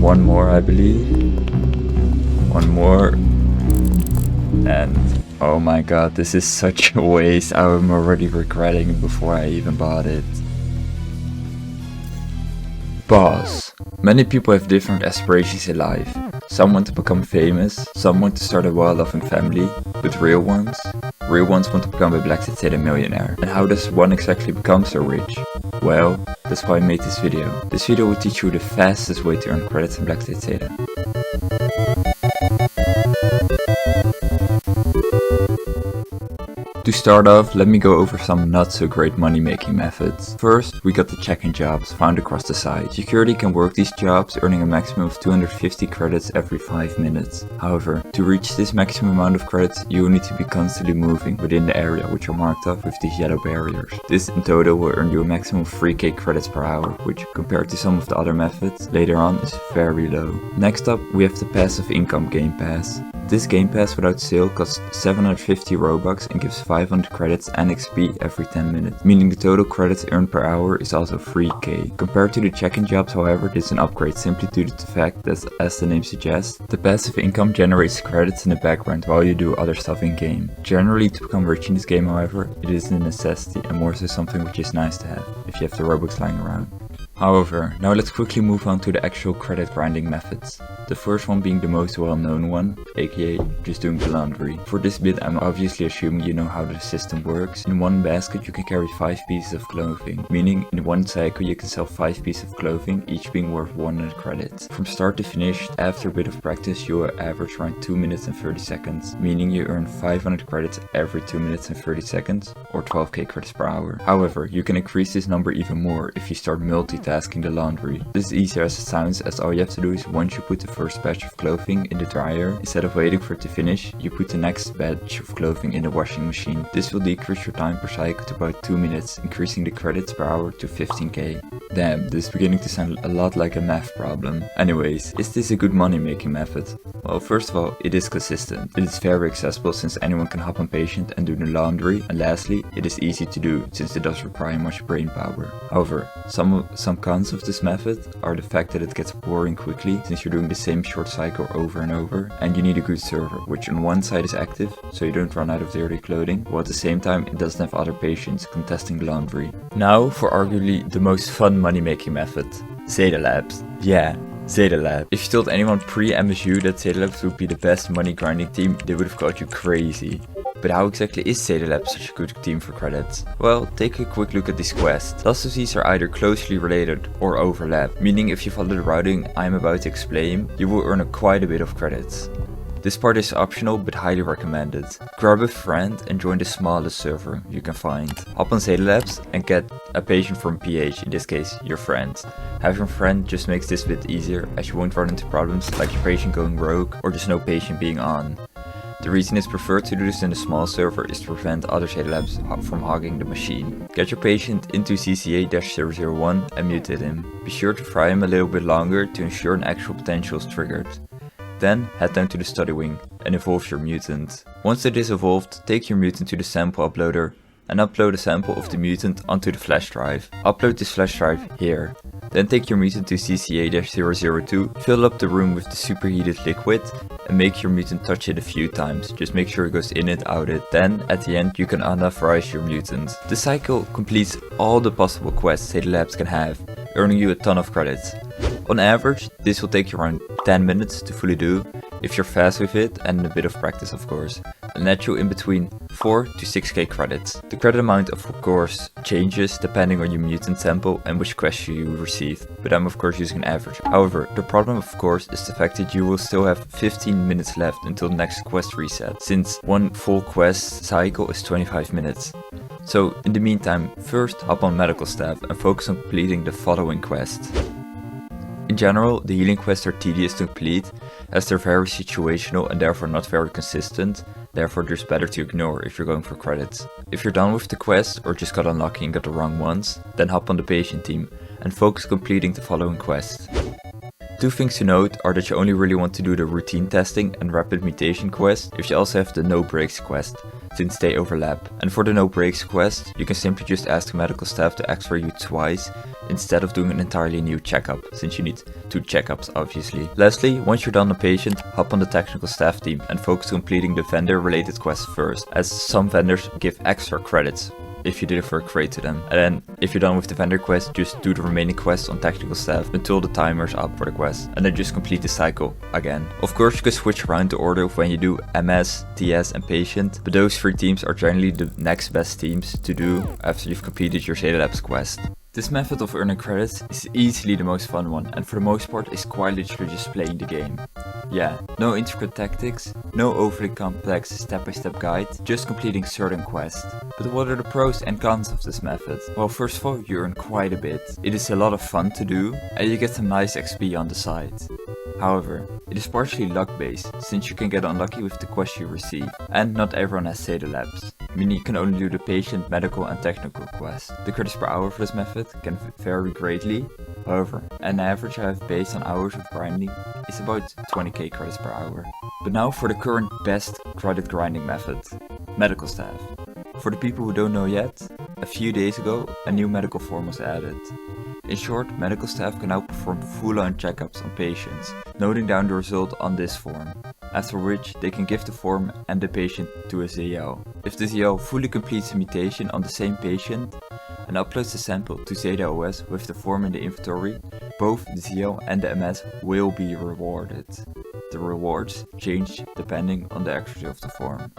One more, I believe. One more. And oh my god, this is such a waste. I'm already regretting it before I even bought it. Boss. Many people have different aspirations in life. Some want to become famous, some want to start a well-loving family, but real ones want to become a Blacksite Zeta millionaire. And how does one exactly become so rich? Well, that's why I made this video. This video will teach you the fastest way to earn credits in Blacksite Zeta. To start off, let me go over some not so great money making methods. First, we got the check-in jobs found across the site. Security can work these jobs, earning a maximum of 250 credits every 5 minutes. However, to reach this maximum amount of credits, you will need to be constantly moving within the area which are marked off with these yellow barriers. This in total will earn you a maximum of 3k credits per hour, which compared to some of the other methods later on is very low. Next up, we have the passive income game pass. This game pass without sale costs 750 Robux and gives 500 credits and XP every 10 minutes, meaning the total credits earned per hour is also 3k. Compared to the check-in jobs, however, this is an upgrade simply due to the fact that, as the name suggests, the passive income generates credits in the background while you do other stuff in game. Generally, to become rich in this game, however, it is a necessity and more so something which is nice to have if you have the Robux lying around. However, now let's quickly move on to the actual credit grinding methods. The first one being the most well known one, aka just doing the laundry. For this bit I'm obviously assuming you know how the system works. In one basket you can carry 5 pieces of clothing, meaning in one cycle you can sell 5 pieces of clothing, each being worth 100 credits. From start to finish, after a bit of practice you will average around 2 minutes and 30 seconds, meaning you earn 500 credits every 2 minutes and 30 seconds, or 12k credits per hour. However, you can increase this number even more if you start multitasking the laundry. This is easier as it sounds, as all you have to do is once you put the first batch of clothing in the dryer, instead of waiting for it to finish, you put the next batch of clothing in the washing machine. This will decrease your time per cycle to about 2 minutes, increasing the credits per hour to 15k. Damn, this is beginning to sound a lot like a math problem. Anyways, is this a good money making method? Well, first of all, it is consistent. It is very accessible since anyone can hop on patient and do the laundry, and lastly, it is easy to do since it doesn't require much brain power. However, some cons of this method are the fact that it gets boring quickly since you're doing the same short cycle over and over, and you need a good server, which on one side is active so you don't run out of dirty clothing, while at the same time it doesn't have other patients contesting the laundry. Now for arguably the most fun money making method, Zeta Labs. Yeah, Zeta Lab. If you told anyone pre-MSU that Zeta Labs would be the best money grinding team, they would have called you crazy. But how exactly is Zeta Labs such a good team for credits? Well, take a quick look at these quests. Lots of these are either closely related or overlap, meaning if you follow the routing I'm about to explain, you will earn quite a bit of credits. This part is optional but highly recommended. Grab a friend and join the smallest server you can find. Hop on Zeta Labs and get a patient from PH, in this case your friend. Having a friend just makes this a bit easier as you won't run into problems like your patient going rogue or just no patient being on. The reason it's preferred to do this in a small server is to prevent other Zeta Labs from hogging the machine. Get your patient into CCA-001 and mutate him. Be sure to fry him a little bit longer to ensure an actual potential is triggered. Then head down to the study wing and evolve your mutant. Once it is evolved, take your mutant to the sample uploader and upload a sample of the mutant onto the flash drive. Upload this flash drive here. Then take your mutant to CCA-002, fill up the room with the superheated liquid and make your mutant touch it a few times. Just make sure it goes in it, out it. Then at the end you can anaphorize your mutant. The cycle completes all the possible quests Zeta Labs can have, earning you a ton of credits. On average, this will take you around 10 minutes to fully do, if you're fast with it and a bit of practice of course, and net you in between 4 to 6k credits. The credit amount of course changes depending on your mutant sample and which quest you receive, but I'm of course using an average. However, the problem of course is the fact that you will still have 15 minutes left until the next quest reset, since one full quest cycle is 25 minutes. So in the meantime, first hop on medical staff and focus on completing the following quests. In general, the healing quests are tedious to complete, as they're very situational and therefore not very consistent, therefore they're better to ignore if you're going for credits. If you're done with the quest or just got unlucky and got the wrong ones, then hop on the patient team and focus completing the following quests. Two things to note are that you only really want to do the routine testing and rapid mutation quest if you also have the no breaks quest, since they overlap. And for the no breaks quest, you can simply just ask medical staff to x-ray you twice instead of doing an entirely new checkup, since you need 2 checkups obviously. Lastly, once you're done a patient, hop on the technical staff team and focus on completing the vendor related quests first, as some vendors give extra credits if you deliver a crate to them. And then if you're done with the vendor quest, just do the remaining quests on technical staff until the timer's up for the quest, and then just complete the cycle again. Of course you can switch around the order of when you do MS, TS and patient, but those 3 teams are generally the next best teams to do after you've completed your Zeta Labs quest. This method of earning credits is easily the most fun one, and for the most part is quite literally just playing the game. Yeah, no intricate tactics, no overly complex step-by-step guide, just completing certain quests. But what are the pros and cons of this method? Well, first of all, you earn quite a bit. It is a lot of fun to do, and you get some nice XP on the side. However, it is partially luck based, since you can get unlucky with the quests you receive, and not everyone has Zeta Labs, meaning you can only do the patient, medical and technical quests. The credits per hour for this method can vary greatly. However, an average I have based on hours of grinding is about 20k credits per hour. But now for the current best credit grinding method, medical staff. For the people who don't know yet, a few days ago a new medical form was added. In short, medical staff can now perform full-on checkups on patients, noting down the result on this form, after which they can give the form and the patient to a ZL. If the ZL fully completes a mutation on the same patient and uploads the sample to Zeta OS with the form in the inventory, both the ZL and the MS will be rewarded. The rewards change depending on the accuracy of the form,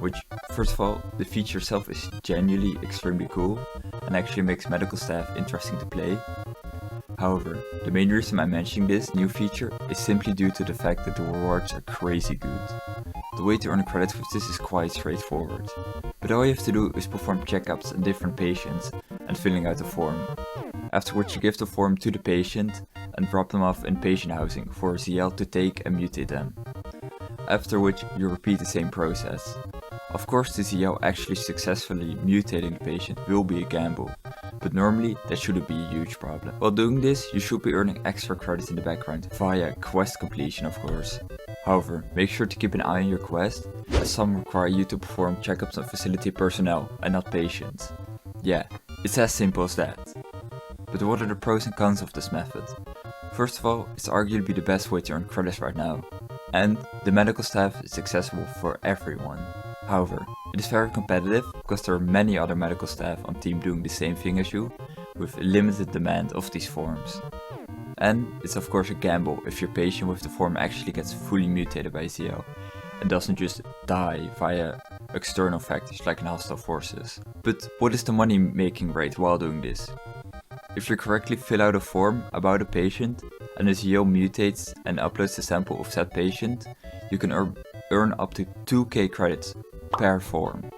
which, first of all, the feature itself is genuinely extremely cool and actually makes medical staff interesting to play. However, the main reason I'm mentioning this new feature is simply due to the fact that the rewards are crazy good. The way to earn credits with this is quite straightforward, but all you have to do is perform checkups on different patients and filling out the form, after which you give the form to the patient and drop them off in patient housing for a ZL to take and mutate them, after which you repeat the same process. Of course, the ZL actually successfully mutating the patient will be a gamble, but normally that shouldn't be a huge problem. While doing this, you should be earning extra credits in the background via quest completion, of course. However, make sure to keep an eye on your quest, as some require you to perform checkups on facility personnel and not patients. Yeah, it's as simple as that. But what are the pros and cons of this method? First of all, it's arguably the best way to earn credits right now, and the medical staff is accessible for everyone. However, it is very competitive because there are many other medical staff on team doing the same thing as you, with limited demand of these forms. And it's of course a gamble if your patient with the form actually gets fully mutated by ZL and doesn't just die via external factors like in hostile forces. But what is the money making rate while doing this? If you correctly fill out a form about a patient and the ZL mutates and uploads the sample of said patient, you can earn up to 2k credits per form.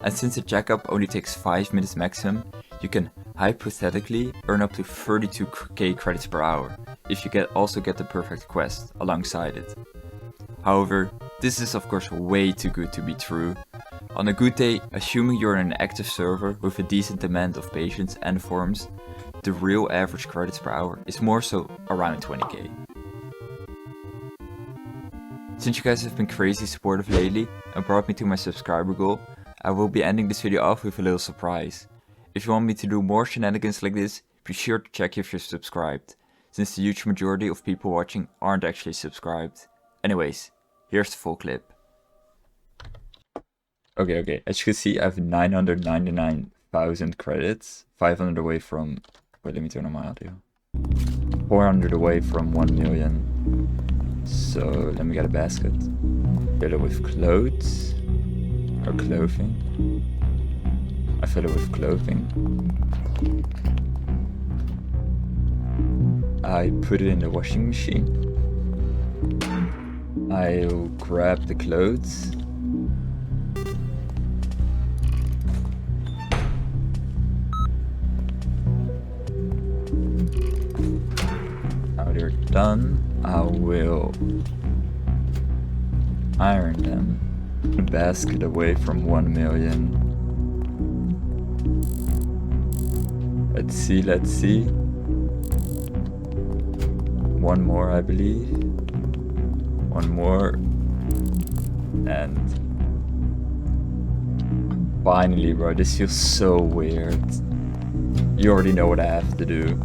And since the checkup only takes 5 minutes maximum, you can hypothetically earn up to 32k credits per hour if you also get the perfect quest alongside it. However, this is of course way too good to be true. On a good day, assuming you're in an active server with a decent demand of patients and forms, the real average credits per hour is more so around 20k. Since you guys have been crazy supportive lately and brought me to my subscriber goal, I will be ending this video off with a little surprise. If you want me to do more shenanigans like this, be sure to check if you're subscribed, since the huge majority of people watching aren't actually subscribed. Anyways, here's the full clip. Okay, as you can see I have 999,000 credits, 500 away from, wait, let me turn on my audio, 400 away from 1 million. So let me get a basket, fill it with clothes, or clothing. I fill it with clothing. I put it in the washing machine. I'll grab the clothes. Now they're done, I will iron them. A basket away from 1 million. Let's see. One more, I believe. One more. And finally, bro, this feels so weird. You already know what I have to do.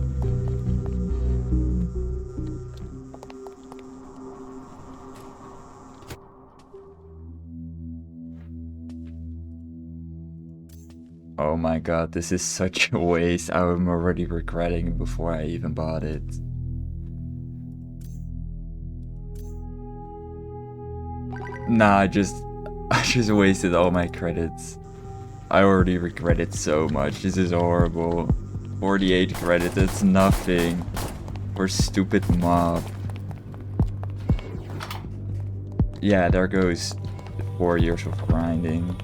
Oh my god, this is such a waste. I'm already regretting it before I even bought it. Nah, I just wasted all my credits. I already regret it so much. This is horrible. 48 credits, that's nothing. For stupid mob. Yeah, there goes 4 years of grinding.